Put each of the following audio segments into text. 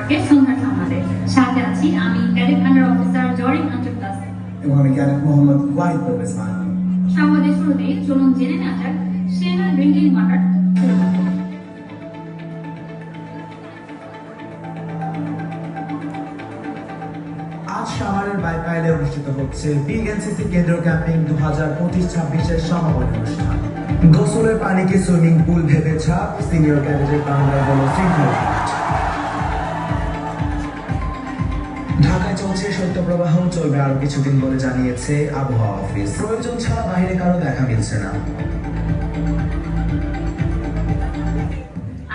আজকের সন্ধ্যার সংবাদে সাথে আছি আমি ক্যাডেট আন্ডার অফিসার জরিন আঞ্চুদাস এবং আমি ক্যাডেট মোহাম্মদ ওয়াহিদ প্রবেশ মাহানি। সংবাদের শুরুতেই চলুন জেনে নেওয়া যাক সেনা ড্রিঙ্কিং ওয়াটার আজ সাভারের বাইপাইলে অনুষ্ঠিত হচ্ছে বিএনসিসি কেন্দ্রীয় ক্যাম্পিং 2025-26-এর সমাপনী অনুষ্ঠান। গোসলের পানিকে সুইমিং পুল ভেবে ছাপ, সিনিয়র ক্যাডেটের বাংলায় হলো শৃঙ্খলা। ঢাকায় চলছে শৈত্যপ্রবাহ, চলবে আরো কিছুদিন বলে জানিয়েছে আবহাওয়া অফিস। প্রয়োজন ছাড়া বাইরে কারো দেখা মিলছে না।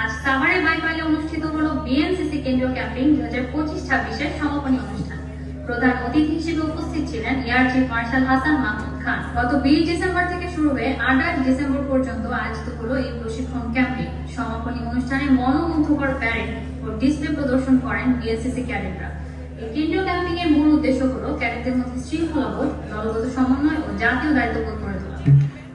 আজ সাভারের বাইপাইলে অনুষ্ঠিত হলো বিএনসিসি কেন্দ্রীয় ক্যাম্পিং 2025-26-এর সমাপনী অনুষ্ঠান। প্রধান অতিথি হিসেবে উপস্থিত ছিলেন air chief marshal Hasan Mahmud Khan. গত 20 ডিসেম্বর থেকে শুরু হয়ে 28 ডিসেম্বর পর্যন্ত আয়োজিত হলো এই প্রশিক্ষণ ক্যাম্পিং। সমাপনী অনুষ্ঠানে মনোমুগ্ধকর প্যারেড ও ডিসপ্লে প্রদর্শন করেন বিএনসিসি ক্যাডেটরা। এই কেন্দ্রীয় ক্যাম্পিং এর মূল উদ্দেশ্য হলো ক্যাডেটদের মধ্যে শৃঙ্খলাবোধ, দলগত সমন্বয় ও জাতীয় দায়িত্ববোধ গড়ে তোলা।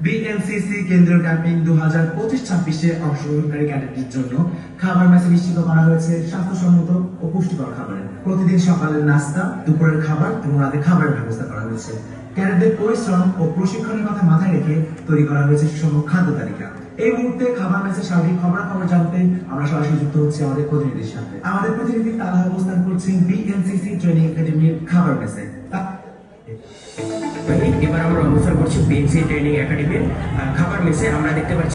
বিএনসিসি কেন্দ্রীয় ক্যাম্পিং 2025-26-এ অংশগ্রহণকারী ক্যাডেটদের জন্য খাবার মেসে নিশ্চিত করা হয়েছে স্বাস্থ্যসম্মত ও পুষ্টিকর খাবার। প্রতিদিন সকালের নাস্তা, দুপুরের খাবার এবং রাতে খাবারের ব্যবস্থা করা হয়েছে। ক্যাডেটদের পরিশ্রম ও প্রশিক্ষণের কথা মাথায় রেখে তৈরি করা হয়েছে সুষম খাদ্য তালিকা। এই মুহূর্তে খাবার মেসের সার্বিক খবরাখবর জানতে আমরা সরাসরি যুক্ত হচ্ছি আমাদের প্রতিনিধির সাথে। আমাদের প্রতিনিধি তারা অবস্থান করছেন বিএনসিসি ট্রেনিং একাডেমির খাবার মেসে। এবার আমরা অবস্থান করছি বিএনসি ট্রেনিং একাডেমির খাবার মেসে। আমরা দেখতে পাচ্ছি